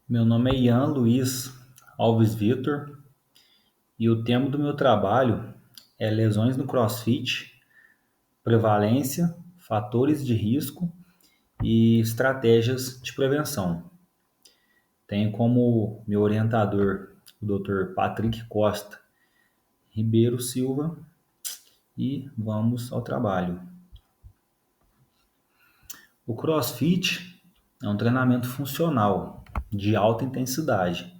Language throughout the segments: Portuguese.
Meu nome é Ian Luiz Alves Vitor e o tema do meu trabalho é lesões no CrossFit, prevalência, fatores de risco e estratégias de prevenção. Tenho como meu orientador o Dr. Patrick Costa Ribeiro Silva e vamos ao trabalho. O CrossFit é um treinamento funcional de alta intensidade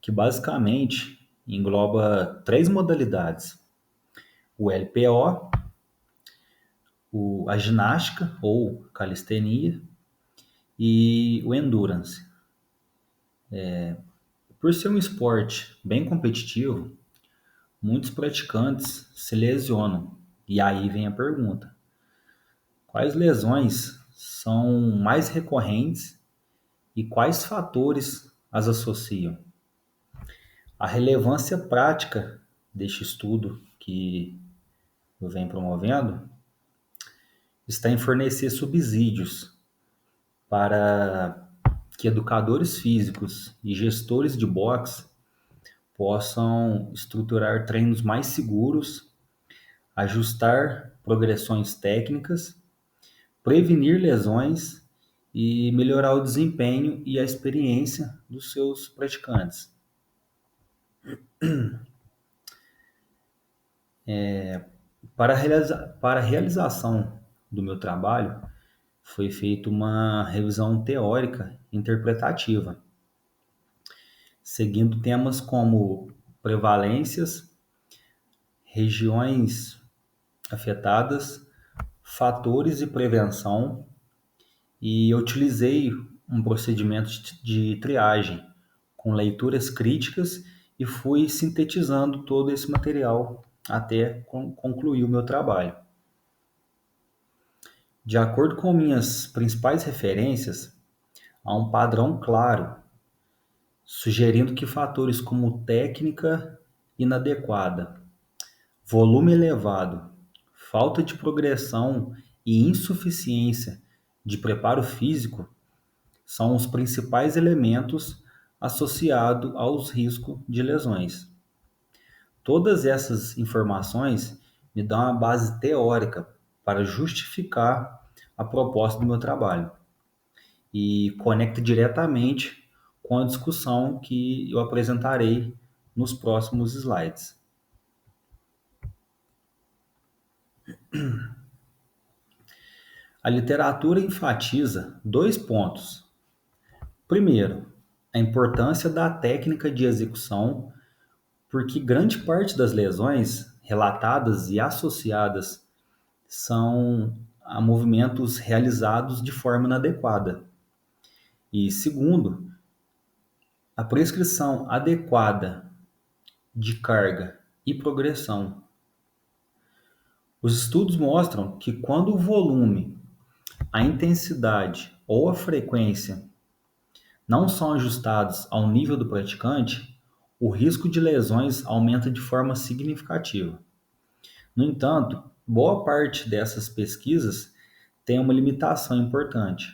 que basicamente engloba três modalidades: o LPO, a ginástica ou calistenia e o endurance. Por ser um esporte bem competitivo, muitos praticantes se lesionam. E aí vem a pergunta: quais lesões são mais recorrentes e quais fatores as associam? A relevância prática deste estudo que eu venho promovendo está em fornecer subsídios para que educadores físicos e gestores de boxe possam estruturar treinos mais seguros, ajustar progressões técnicas, prevenir lesões e melhorar o desempenho e a experiência dos seus praticantes. Para a realização do meu trabalho, foi feita uma revisão teórica interpretativa, seguindo temas como prevalências, regiões afetadas, fatores de prevenção, e eu utilizei um procedimento de triagem com leituras críticas e fui sintetizando todo esse material até concluir o meu trabalho. De acordo com minhas principais referências, há um padrão claro, sugerindo que fatores como técnica inadequada, volume elevado, falta de progressão e insuficiência de preparo físico são os principais elementos associados aos riscos de lesões. Todas essas informações me dão uma base teórica para justificar a proposta do meu trabalho e conecta diretamente com a discussão que eu apresentarei nos próximos slides. A literatura enfatiza dois pontos. Primeiro, a importância da técnica de execução, porque grande parte das lesões relatadas e associadas são a movimentos realizados de forma inadequada. E segundo, a prescrição adequada de carga e progressão. Os estudos mostram que quando o volume, a intensidade ou a frequência não são ajustados ao nível do praticante, o risco de lesões aumenta de forma significativa. No entanto, boa parte dessas pesquisas tem uma limitação importante.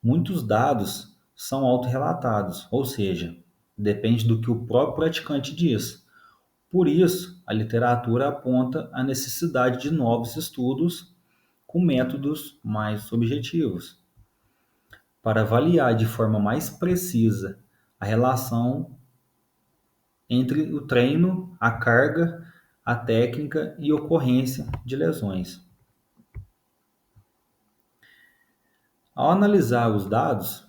Muitos dados são autorrelatados, ou seja, depende do que o próprio praticante diz. Por isso, a literatura aponta a necessidade de novos estudos com métodos mais objetivos, para avaliar de forma mais precisa a relação entre o treino, a carga, a técnica e ocorrência de lesões. Ao analisar os dados,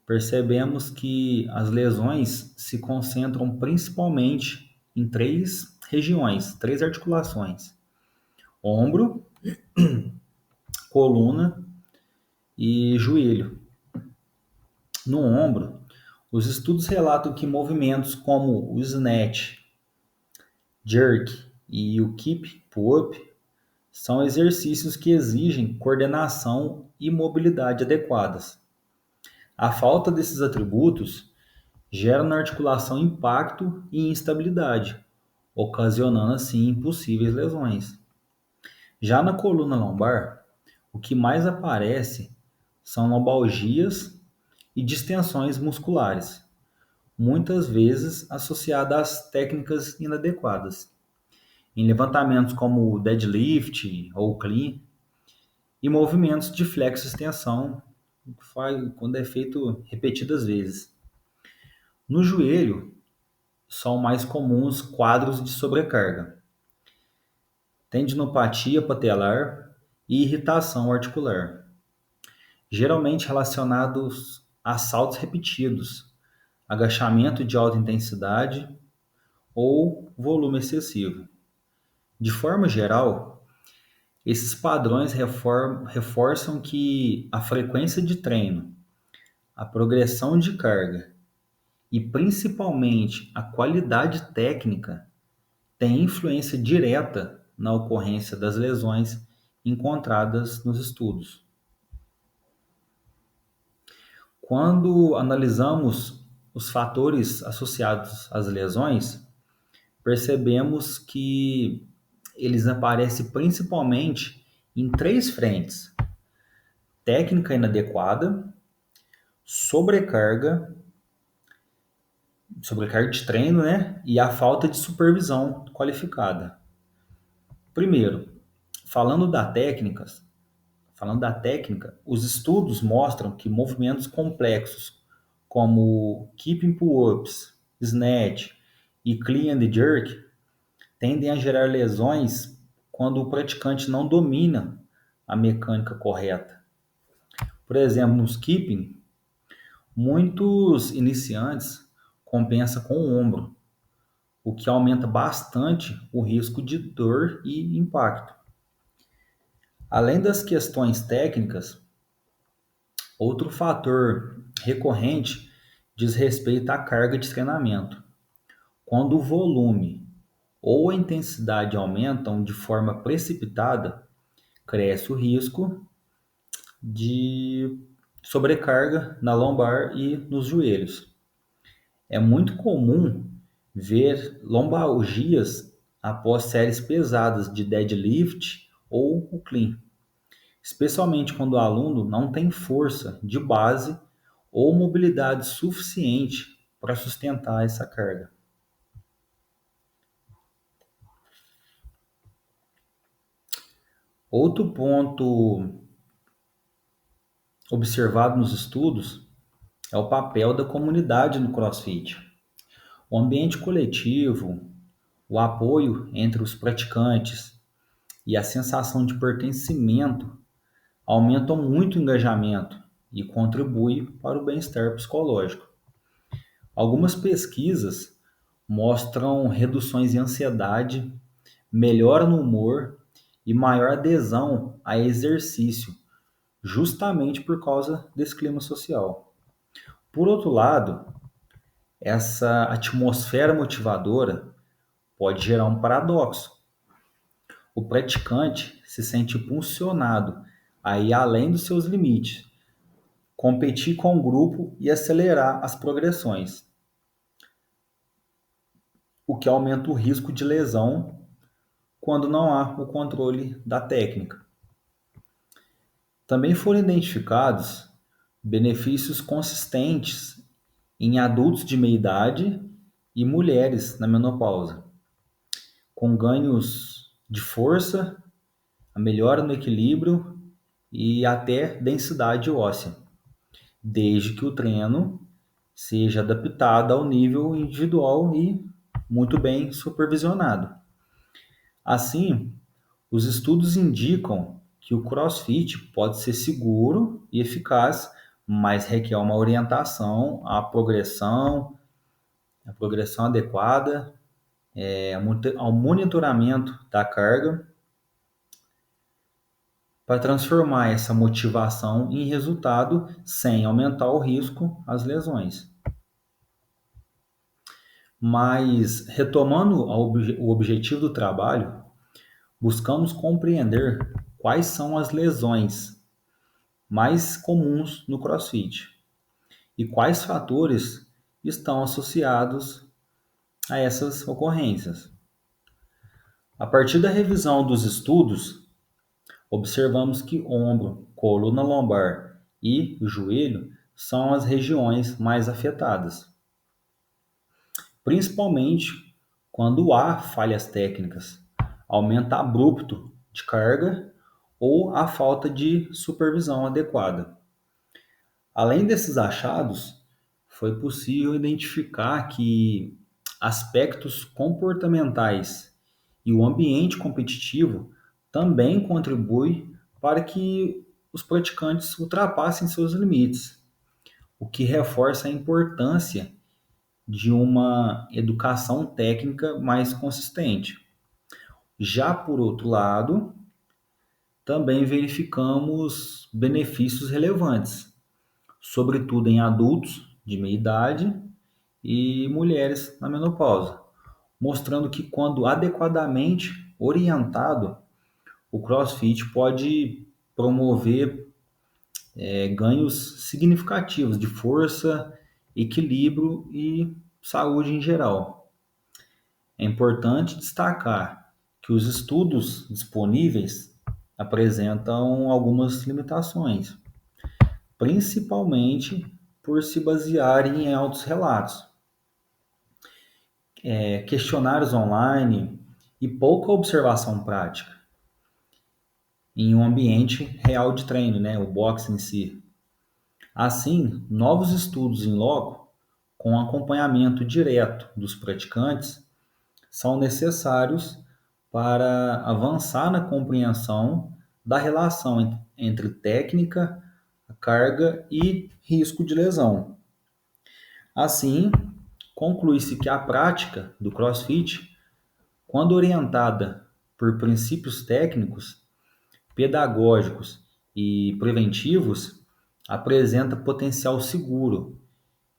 percebemos que as lesões se concentram principalmente em três regiões, três articulações: ombro, coluna e joelho. No ombro, os estudos relatam que movimentos como o snatch, jerk e o keep pull-up são exercícios que exigem coordenação e mobilidade adequadas. A falta desses atributos gera na articulação impacto e instabilidade, ocasionando assim possíveis lesões. Já na coluna lombar, o que mais aparece são lombalgias e distensões musculares, muitas vezes associada às técnicas inadequadas. Em levantamentos como o deadlift ou clean e movimentos de flexo-extensão, quando é feito repetidas vezes. No joelho, são mais comuns quadros de sobrecarga, tendinopatia patelar e irritação articular, geralmente relacionados a saltos repetidos, agachamento de alta intensidade ou volume excessivo. De forma geral, esses padrões reforçam que a frequência de treino, a progressão de carga e principalmente a qualidade técnica têm influência direta na ocorrência das lesões encontradas nos estudos. Quando analisamos os fatores associados às lesões, percebemos que eles aparecem principalmente em três frentes: técnica inadequada, sobrecarga, sobrecarga de treino, né? E a falta de supervisão qualificada. Primeiro, falando da técnica, os estudos mostram que movimentos complexos como keeping pull-ups, snatch e clean and jerk tendem a gerar lesões quando o praticante não domina a mecânica correta. Por exemplo, nos keeping, muitos iniciantes compensam com o ombro, o que aumenta bastante o risco de dor e impacto. Além das questões técnicas, outro fator recorrente diz respeito à carga de treinamento. Quando o volume ou a intensidade aumentam de forma precipitada, cresce o risco de sobrecarga na lombar e nos joelhos. É muito comum ver lombalgias após séries pesadas de deadlift ou o clean, especialmente quando o aluno não tem força de base ou mobilidade suficiente para sustentar essa carga. Outro ponto observado nos estudos é o papel da comunidade no CrossFit. O ambiente coletivo, o apoio entre os praticantes e a sensação de pertencimento aumentam muito o engajamento e contribuem para o bem-estar psicológico. Algumas pesquisas mostram reduções em ansiedade, melhora no humor e maior adesão a exercício, justamente por causa desse clima social. Por outro lado, essa atmosfera motivadora pode gerar um paradoxo. O praticante se sente impulsionado a ir além dos seus limites, competir com o grupo e acelerar as progressões, o que aumenta o risco de lesão quando não há o controle da técnica. Também foram identificados benefícios consistentes em adultos de meia idade e mulheres na menopausa, com ganhos de força, a melhora no equilíbrio e até densidade óssea, desde que o treino seja adaptado ao nível individual e muito bem supervisionado. Assim, os estudos indicam que o CrossFit pode ser seguro e eficaz, mas requer uma orientação à progressão adequada, ao monitoramento da carga, para transformar essa motivação em resultado sem aumentar o risco às lesões. Mas, retomando o objetivo do trabalho, buscamos compreender quais são as lesões mais comuns no CrossFit e quais fatores estão associados a essas ocorrências. A partir da revisão dos estudos, observamos que ombro, coluna lombar e joelho são as regiões mais afetadas, principalmente quando há falhas técnicas, aumento abrupto de carga ou a falta de supervisão adequada. Além desses achados, foi possível identificar que aspectos comportamentais e o ambiente competitivo também contribuem para que os praticantes ultrapassem seus limites, o que reforça a importância de uma educação técnica mais consistente. Já por outro lado, também verificamos benefícios relevantes, sobretudo em adultos de meia idade e mulheres na menopausa, mostrando que quando adequadamente orientado, o CrossFit pode promover ganhos significativos de força, equilíbrio e saúde em geral. É importante destacar que os estudos disponíveis apresentam algumas limitações, principalmente por se basearem em altos relatos, questionários online e pouca observação prática em um ambiente real de treino, né, o box em si. Assim, novos estudos em loco, com acompanhamento direto dos praticantes, são necessários para avançar na compreensão da relação entre técnica, carga e risco de lesão. Assim, conclui-se que a prática do CrossFit, quando orientada por princípios técnicos, pedagógicos e preventivos, apresenta potencial seguro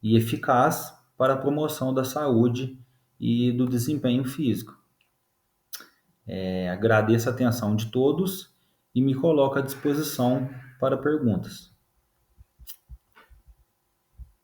e eficaz para a promoção da saúde e do desempenho físico. Agradeço a atenção de todos e me coloco à disposição para perguntas.